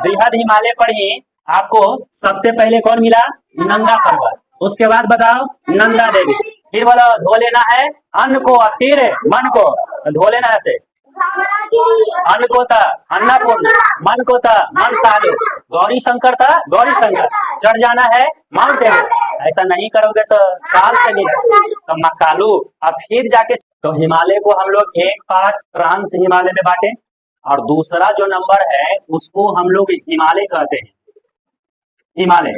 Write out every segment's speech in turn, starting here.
बृहद हिमालय पर ही आपको सबसे पहले कौन मिला? नंगा पर्वत। उसके बाद बताओ नंदा देवी। फिर बोलो धो लेना है अन्न को, फिर मन को धो लेना है ऐसे। अन्न को था अन्नपूर्ण, मन को था मन सालू, गौरी शंकर था गौरी शंकर, चढ़ जाना है माउंट एवरेस्ट। ऐसा नहीं करोगे तो काल से नहीं तो मकालू। अब फिर जाके तो हिमालय को हम लोग एक पार्ट ट्रांस हिमालय में बांटे और दूसरा जो नंबर है उसको हम लोग हिमालय कहते हैं। हिमालय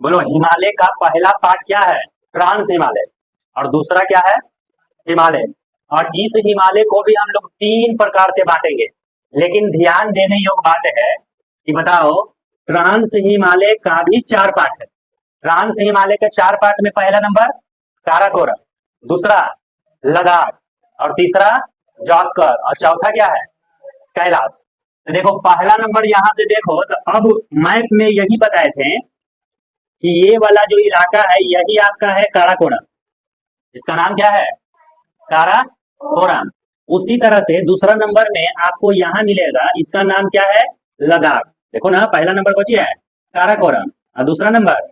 बोलो हिमालय का पहला पार्ट क्या है? ट्रांस हिमालय। और दूसरा क्या है? हिमालय। और इस हिमालय को भी हम लोग 3 प्रकार से बांटेंगे, लेकिन ध्यान देने योग्य बात है कि बताओ ट्रांस हिमालय का भी 4 पार्ट है। ट्रांस हिमालय के 4 पार्ट में पहला नंबर काराकोरम, दूसरा लद्दाख और तीसरा जास्कर और चौथा क्या है? कैलाश। तो देखो पहला नंबर यहां से देखो तो अब मैप में यही बताए थे कि ये वाला जो इलाका है यही आपका है काराकोरम। इसका नाम क्या है? काराकोरम। उसी तरह से दूसरा नंबर में आपको यहाँ मिलेगा, इसका नाम क्या है? लद्दाख। देखो ना पहला नंबर कौन है? काराकोरम और दूसरा नंबर।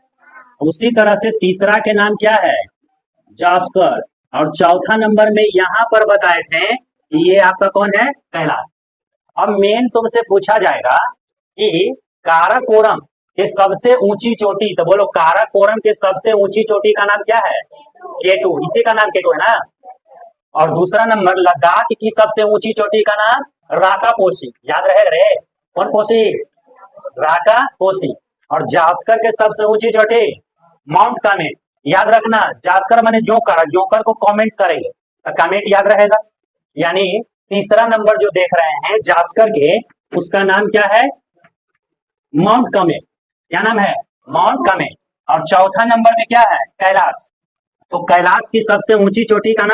उसी तरह से तीसरा के नाम क्या है? जास्कर। और चौथा नंबर में यहाँ पर बताए थे कि ये आपका कौन है? कैलाश। अब मेन तुमसे पूछा जाएगा कि काराकोरम के सबसे ऊंची चोटी, तो बोलो काराकोरम के सबसे ऊंची चोटी का नाम क्या है? केटू। इसी का नाम केटू है ना। और दूसरा नंबर लद्दाख की सबसे ऊंची चोटी का नाम राका पोसी। याद रहे रे कौन पोसी? राका पोसी। और जास्कर के सबसे ऊंची चोटी माउंट कामेट। याद रखना जास्कर माने जोकर, जोकर को कमेंट करेंगे तो कामेट याद रहेगा। यानी तीसरा नंबर जो देख रहे हैं जास्कर के, उसका नाम क्या है? माउंट कामेट। क्या नाम है? माउंट कामेट। और चौथा नंबर में क्या है? कैलाश। तो कैलाश की सबसे ऊंची चोटी का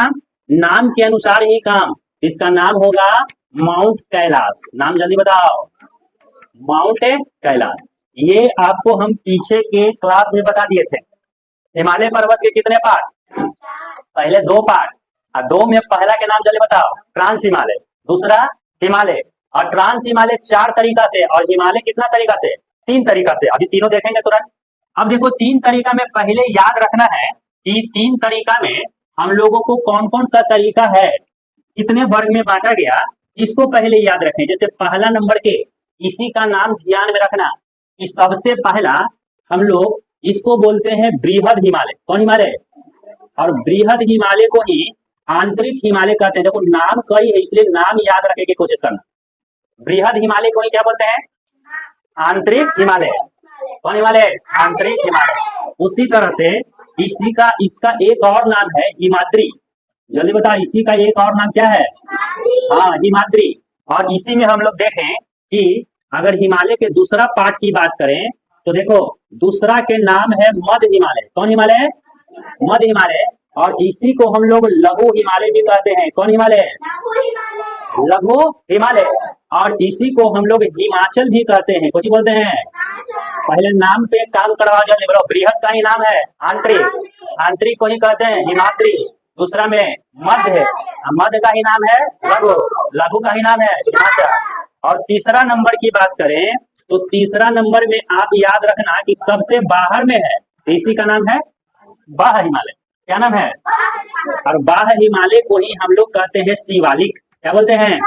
नाम के अनुसार ही काम, इसका नाम होगा माउंट कैलाश। नाम जल्दी बताओ। माउंट कैलाश। ये आपको हम पीछे के क्लास में बता दिए थे। हिमालय पर्वत के कितने पार्ट? पहले 2 पार्ट और 2 में पहला के नाम जल्दी बताओ। ट्रांस हिमालय, दूसरा हिमालय। और ट्रांस हिमालय 4 तरीका से और हिमालय कितना तरीका से? 3 तरीका से। अभी तीनों देखेंगे तुरंत। अब देखो 3 तरीका में पहले याद रखना है कि 3 तरीका में हम लोगों को कौन कौन सा तरीका है, कितने वर्ग में बांटा गया, इसको पहले याद रखें। जैसे पहला नंबर के इसी का नाम ध्यान में रखना कि सबसे पहला हम लोग इसको बोलते हैं बृहद हिमालय। कौन हिमालय? और बृहद हिमालय को ही आंतरिक हिमालय कहते हैं। देखो नाम कई है इसलिए नाम याद रखने की कोशिश करना। बृहद हिमालय को ही क्या बोलते हैं? आंतरिक हिमालय। कौन हिमालय? आंतरिक हिमालय। उसी तरह से इसी का इसका एक और नाम है हिमाद्री। जल्दी बताओ इसी का एक और नाम क्या है? हाँ हिमाद्री। और इसी में हम लोग देखें कि अगर हिमालय के दूसरा पार्ट की बात करें तो देखो दूसरा के नाम है मध्य हिमालय। कौन हिमालय? मध्य हिमालय। और इसी को हम लोग लघु हिमालय भी कहते हैं। कौन हिमालय? लघु हिमालय। और इसी को हम लोग हिमाचल भी कहते हैं। कुछ बोलते हैं? पहले नाम पे काम करवा जल्दी बोलो। बृहद का ही नाम है आंतरिक, आंतरिक को ही कहते हैं हिमाद्री। दूसरा में मध्य है, मध्य का ही नाम है लघु, लघु का ही नाम है हिमाचल। और तीसरा नंबर की बात करें तो तीसरा नंबर में आप याद रखना कि सबसे बाहर में है, इसी का नाम है बाह्य हिमालय। क्या नाम है? और बाह्य हिमालय को ही हम लोग कहते हैं शिवालिक। क्या बोलते हैं?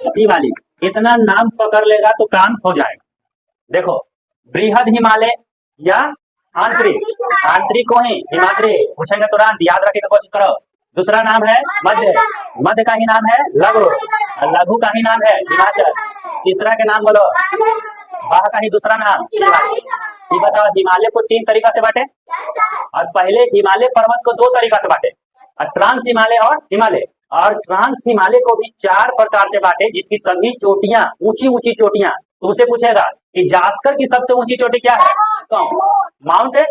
शिवालिक। इतना नाम पकड़ लेगा तो काम हो जाएगा। देखो बृहद हिमालय या आंतरिक, आंतरिक को ही हिमाद्री पूछेंगे तुरंत याद रखने की कोशिश करो। दूसरा नाम है मध्य, मध्य का ही नाम है लघु, लघु का ही नाम है हिमाचल। तीसरा के नाम बोलो, बाह्य का ही दूसरा नाम शिवालिक। ये बताओ हिमालय को 3 तरीका से बांटे और पहले हिमालय पर्वत को 2 तरीका से बांटे, ट्रांस हिमालय और हिमालय। और ट्रांस हिमालय को भी 4 प्रकार से बांटे जिसकी सभी चोटियां ऊंची ऊंची चोटियां। तो उसे पूछेगा कि जास्कर की सबसे ऊंची चोटी क्या है? तो माउंट है,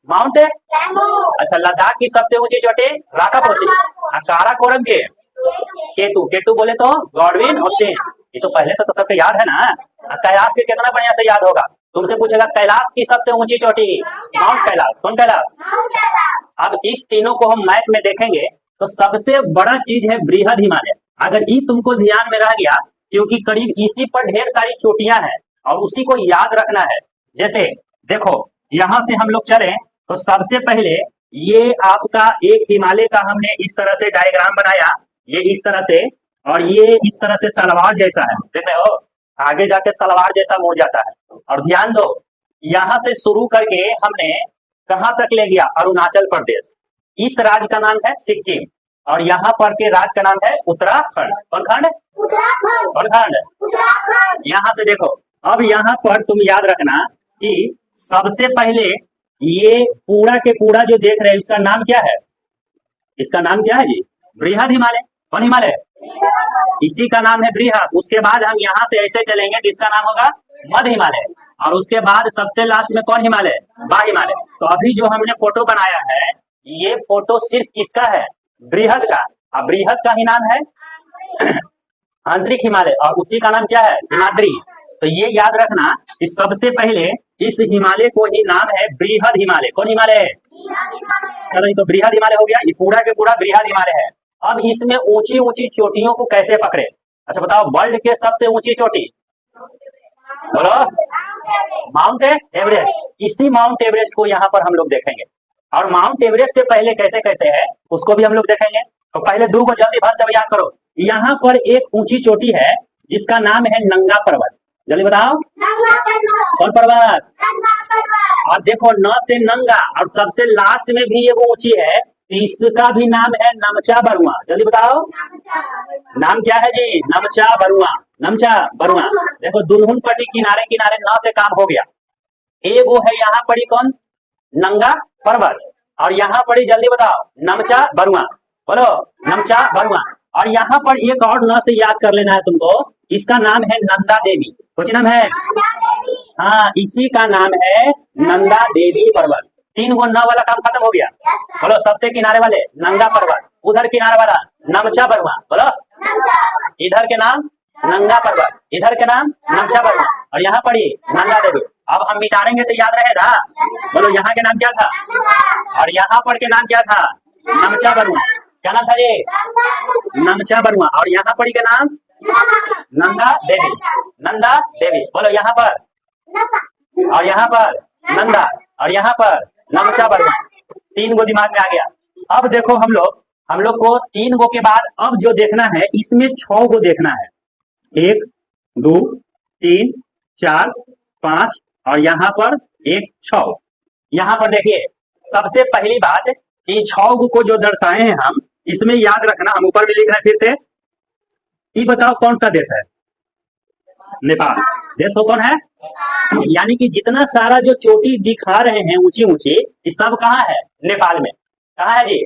माउंट है। अच्छा लद्दाख की सबसे ऊंची चोटी राकापोसी। काराकोरम के केटू, केटू बोले तो गॉडविन ऑस्टिन। ये तो पहले से तो सबको याद है ना। कैलाश के कितना बढ़िया से याद होगा। तुमसे पूछेगा कैलाश की सबसे ऊंची चोटी माउंट कैलाश। कौन कैलाश? अब इस तीनों को हम मैप में देखेंगे तो सबसे बड़ा चीज है बृहद हिमालय। अगर ये तुमको ध्यान में रह गया क्योंकि करीब इसी पर ढेर सारी चोटियां हैं और उसी को याद रखना है। जैसे देखो यहां से हम लोग चले तो सबसे पहले ये आपका एक हिमालय का हमने इस तरह से डायग्राम बनाया, ये इस तरह से, और ये इस तरह से तलवार जैसा है, देख रहे हो, आगे जाके तलवार जैसा मुड़ जाता है। और ध्यान दो यहां से शुरू करके हमने कहां तक ले गया, अरुणाचल प्रदेश, इस राज्य का नाम है सिक्किम, और यहाँ पर के राज्य का नाम है उत्तराखंड। कौन खंड? उत्तराखंड। यहाँ से देखो अब यहाँ पर तुम याद रखना कि सबसे पहले ये पूरा के पूरा जो देख रहे हैं इसका नाम क्या है? इसका नाम क्या है जी? बृहद हिमालय। कौन हिमालय? इसी का नाम है बृहद। उसके बाद हम यहाँ से ऐसे चलेंगे तो इसका नाम होगा मध्य हिमालय, और उसके बाद सबसे लास्ट में कौन हिमालय? बा हिमालय। तो अभी जो हमने फोटो बनाया है ये फोटो सिर्फ किसका है? बृहद का। अब बृहद का ही नाम है आंतरिक हिमालय, और उसी का नाम क्या है? हिमाद्री। तो ये याद रखना कि सबसे पहले इस हिमालय को ही नाम है बृहद हिमालय। कौन हिमालय है? चलो ये तो बृहद हिमालय हो गया, ये पूरा के पूरा बृहद हिमालय है। अब इसमें ऊंची ऊंची चोटियों को कैसे पकड़े? अच्छा बताओ, वर्ल्ड के सबसे ऊंची चोटी बोलो? Mount Everest. इसी माउंट एवरेस्ट को यहाँ पर हम लोग देखेंगे, और माउंट एवरेस्ट से पहले कैसे कैसे है उसको भी हम लोग देखेंगे। तो पहले दो को जल्दी भर सब याद करो। यहाँ पर एक ऊंची चोटी है जिसका नाम है नंगा पर्वत। जल्दी बताओ कौन पर्वत? और देखो न से नंगा, और सबसे लास्ट में भी ये वो ऊंची है, इसका भी नाम है नमचा बरुआ। जल्दी बताओ नाम क्या है जी? नमचा बरुआ। नमचा बरुआ। देखो दुल्हन पट्टी किनारे किनारे न से काम हो गया। एक वो है यहाँ पड़ी कौन? नंगा पर्वत, और यहाँ पड़ी जल्दी बताओ नमचा बरुआ। बोलो नमचा बरुआ। और यहाँ पर एक और न से याद कर लेना है तुमको, इसका नाम है नंदा देवी। कुछ नाम है? हाँ इसी का नाम है नंदा देवी पर्वत। तीन गो न वाला काम खत्म हो गया। बोलो सबसे किनारे वाले नंगा पर्वत, उधर किनारे वाला नमचा बरुआ। बोलो इधर के नाम नंगा पर्वत, इधर के नाम नमचा बरुआ, और यहाँ पड़ी नंदा देवी। अब हम मिटाएंगे तो याद रहेगा। बोलो यहाँ के नाम क्या था? और यहाँ पर के नाम क्या था? नमचा बरुआ। क्या नाम था ये? नमचा बरुआ। और यहाँ पड़ी का नाम नंदा देवी। नंदा देवी। बोलो यहाँ पर, और यहाँ पर नंदा, और यहाँ पर नमचा बरुआ। तीन गो दिमाग में आ गया। अब देखो हम लोग को तीन गो के बाद अब जो देखना है इसमें 6 गो देखना है। 1 2 3 4 5, और यहाँ पर 1 6। यहाँ पर देखिए सबसे पहली बात कि 6 गो को जो दर्शाए हैं हम, इसमें याद रखना, हम ऊपर भी लिख रहे हैं फिर से। ये बताओ कौन सा देश है? नेपाल। देश हो कौन है? यानी कि जितना सारा जो चोटी दिखा रहे हैं ऊंची ऊंची, ये सब कहाँ है? नेपाल में। कहाँ है जी?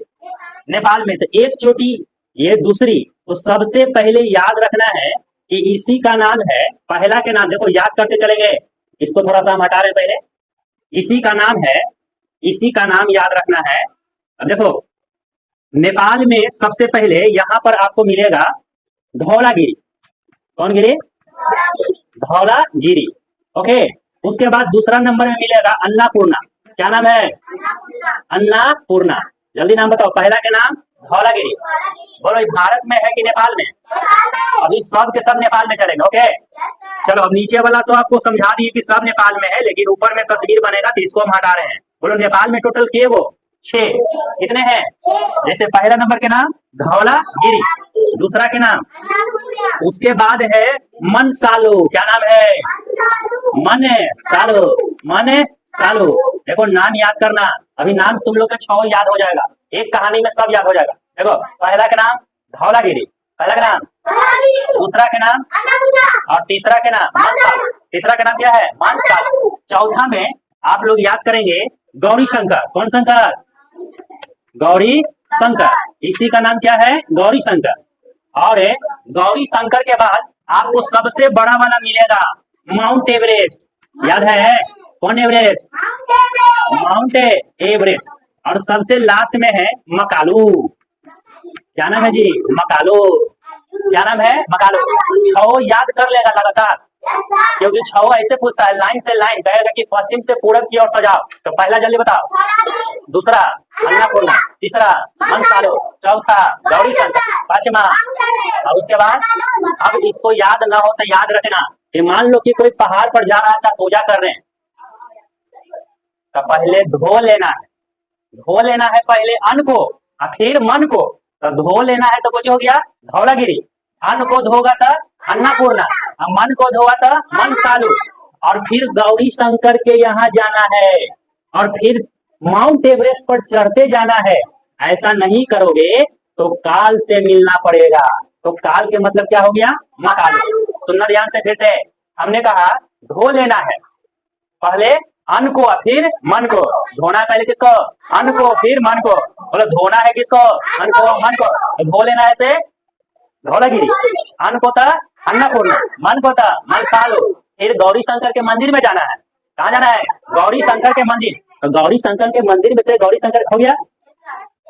नेपाल में। तो एक चोटी ये दूसरी, तो सबसे पहले याद रखना है कि इसी का नाम है, पहला के नाम देखो याद करते चलेंगे, इसको थोड़ा सा हम हटा रहे पहले। इसी का नाम है, इसी का नाम याद रखना है। अब देखो नेपाल में सबसे पहले यहाँ पर आपको मिलेगा धौलागिरी। कौन गिरी? धौलागिरी। ओके। उसके बाद दूसरा नंबर में मिलेगा अन्नापूर्णा। क्या नाम है? अन्नापूर्णा। जल्दी नाम बताओ। पहला के नाम धौलागिरी। बोलो भारत में है कि नेपाल में? अभी सब के सब नेपाल में चलेंगे। ओके चलो अब नीचे वाला तो आपको समझा दिए कि सब नेपाल में है, लेकिन ऊपर में तस्वीर बनेगा तो इसको हम हटा रहे हैं। बोलो नेपाल में टोटल किए वो 6। कितने हैं? जैसे पहला नंबर के नाम धौलागिरी, दूसरा के नाम, उसके बाद है मनसालू। क्या नाम है? मने सालू। मने सालू। देखो नाम याद करना, अभी नाम तुम लोग का 6 याद हो जाएगा, एक कहानी में सब याद हो जाएगा। देखो पहला का नाम धौलागिरी, पहला का नाम, दूसरा के नाम, और तीसरा के नाम मनसालू। तीसरा का नाम क्या है? मनसालू। चौथा में आप लोग याद करेंगे गौरी शंकर। कौन शंकर? गौरी शंकर। इसी का नाम क्या है? गौरी शंकर। और गौरी शंकर के बाद आपको सबसे बड़ा वाला मिलेगा माउंट एवरेस्ट। याद है? कौन एवरेस्ट? Mount Everest. और सबसे लास्ट में है मकालू। क्या नाम है जी? मकालू। क्या नाम है? मकालू। 6 याद कर लेगा लगातार, क्योंकि 6 ऐसे पूछता है लाइन से लाइन, कहेगा कि पश्चिम से पूरब की ओर सजाओ। तो पहला जल्दी बताओ। दूसरा अन्नपूर्णा, तीसरा मनसालो, चौथा गौरी शंकर, पांचवा। और उसके बाद अब इसको याद ना हो तो याद रखना कि मान लो कि कोई पहाड़ पर जा रहा था, पूजा कर रहे हैं, तो पहले धो लेना है। धो लेना है पहले अन्न को और फिर मन को। तो धो लेना है तो कुछ हो गया धौलागिरी, अन्न को धोगा तो अन्नपूर्णा, मन को धोगा तो मनसालु, और फिर गौरी शंकर के यहाँ जाना है और फिर माउंट एवरेस्ट पर चढ़ते जाना है। ऐसा नहीं करोगे तो काल से मिलना पड़ेगा। तो काल के मतलब क्या हो गया? महाकाल। सुनना ध्यान से फिर से। हमने कहा धो लेना है पहले अन्न को फिर मन को। धोना है पहले किसको? अन्न को फिर मन को। बोलो धोना है किसको? अन्न को मन को। धो लेना है से धौलागिरी, अन्न को था अन्नपूर्णा, मन को था मनसालु। फिर गौरी शंकर के मंदिर में जाना है। कहाँ जाना है? गौरी शंकर के मंदिर। तो गौरी शंकर के मंदिर में से गौरी शंकर हो गया।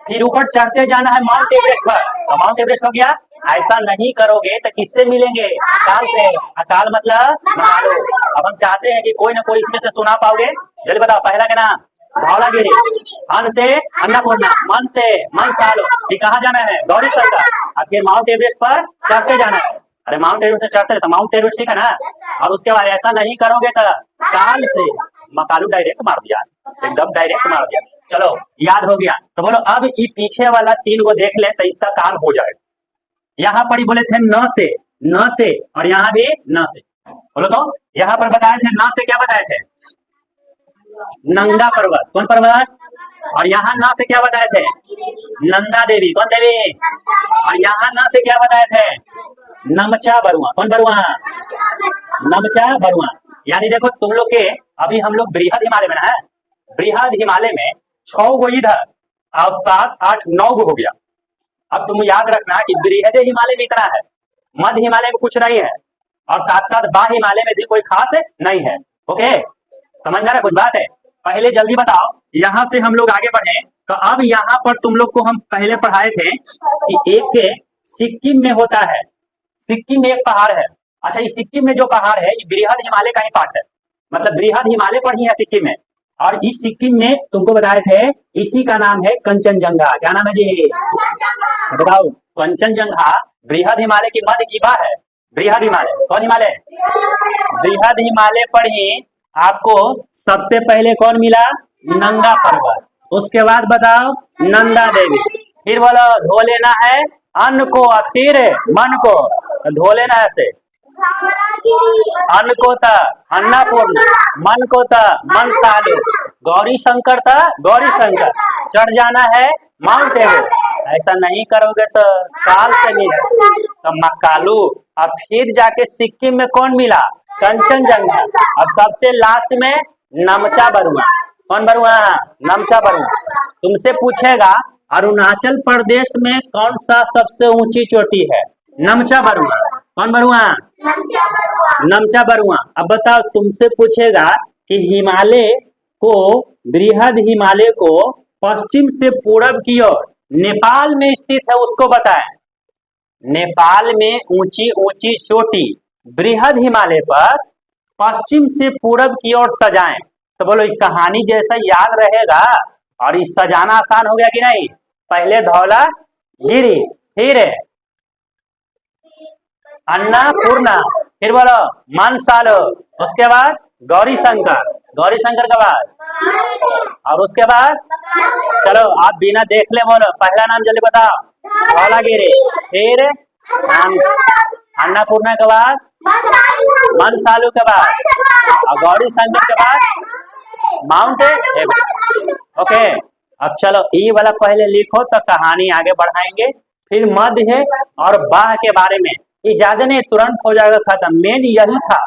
फिर ऊपर चढ़ते जाना है माउंट एवरेस्ट पर। तो माउंट एवरेस्ट हो गया। ऐसा नहीं करोगे तो किससे मिलेंगे? अकाल से। अकाल मतलब महाकाल। अब हम चाहते हैं कि कोई ना कोई इसमें से सुना पाओगे। जल्दी बताओ। पहला का नाम धौलागिरी, अन्न से अन्नपूर्णा, मन से मनसालु। फिर कहाँ जाना है? गौरी शंकर। और फिर माउंट एवरेस्ट पर चढ़ते जाना है। अरे माउंट एवरेस्ट से चढ़ते तो माउंट एवरेस्ट ठीक है ना। और उसके बाद ऐसा नहीं करोगे तो काल से। मकालू डायरेक्ट मार दिया, एकदम डायरेक्ट मार दिया। चलो याद हो गया। तो बोलो अब ये पीछे वाला 3 को देख ले तो इसका काम हो जाएगा। यहाँ पर ही बोले थे न से, और यहाँ भी न से। बोलो तो यहाँ पर बताए थे न से, क्या बताए थे? नंगा पर्वत। कौन पर्वत? और यहाँ न से क्या बताए थे? नंदा देवी। कौन देवी? और यहाँ न से क्या बताए थे? नमचा बरुआ। कौन बरुआ? नमचा बरुआ। यानी देखो तुम लोग के अभी हम लोग बृहद हिमालय में ना है। बृहद हिमालय में 6 गो इधर और 7, 8, 9 गो हो गया। अब तुम याद रखना कि बृहद हिमालय में इतना है, मध्य हिमालय में कुछ नहीं है, और साथ साथ बाह्य हिमालय में भी कोई खास नहीं है। ओके, समझ में आ रहा कुछ बात है? पहले जल्दी बताओ, यहाँ से हम लोग आगे बढ़े। तो अब यहाँ पर तुम लोग को हम पहले पढ़ाए थे कि एक सिक्किम में होता है। सिक्किम में एक पहाड़ है। अच्छा, इस सिक्किम में जो पहाड़ है ये बृहद हिमालय का ही पार्ट है, मतलब बृहद हिमालय पर ही है सिक्किम में। और इस सिक्किम में तुमको बताए थे इसी का नाम है कंचनजंगा। क्या नाम है जी? बताओ। कंचनजंगा बृहद हिमालय की मध्य गिबा है। बृहद हिमालय कौन हिमालय? बृहद हिमालय पर ही आपको सबसे पहले कौन मिला? नंगा पर्वत। उसके बाद बताओ नंदा देवी। फिर बोलो धो लेना है अन्न को फिर मन को। धो लेना है से अन्न को था अन्नपूर्णा, मन को था मनसालु, गौरी शंकर था गौरी शंकर। चढ़ जाना है माउंट एवरेस्ट। ऐसा नहीं करोगे तो काल से मिलेगा तो मकालू। और फिर जाके सिक्किम में कौन मिला? कंचनजंगा। और सबसे लास्ट में नमचा बरुआ। कौन बरुआ? नमचा बरुआ। तुमसे पूछेगा अरुणाचल प्रदेश में कौन सा सबसे ऊंची चोटी है? नमचा बरुआ। कौन बरुआ? नमचा बरुआ। अब बताओ, तुमसे पूछेगा कि हिमालय को, बृहद हिमालय को पश्चिम से पूरब की ओर नेपाल में स्थित है, उसको बताएं। नेपाल में ऊंची ऊंची चोटी बृहद हिमालय पर पश्चिम से पूरब की ओर सजाएं। तो बोलो कहानी जैसा याद रहेगा और इस सजाना आसान हो गया कि नहीं? पहले धौलागिरी, फिर अन्नपूर्णा, फिर बोलो मनसालु, उसके बाद गौरी शंकर। गौरी शंकर के बाद और उसके बाद चलो आप बिना देख ले बोलो पहला नाम जल्दी बताओ। धौलागिरी, फिर अन्नपूर्णा के बाद मनसालु के बाद और गौरी शंकर के बाद माउंट एवरेस्ट। ओके, अब चलो ये वाला पहले लिखो तो कहानी आगे बढ़ाएंगे। फिर मध्य है और बाह के बारे में ये ज्यादा नहीं, तुरंत हो जाएगा खत्म। मेन यही था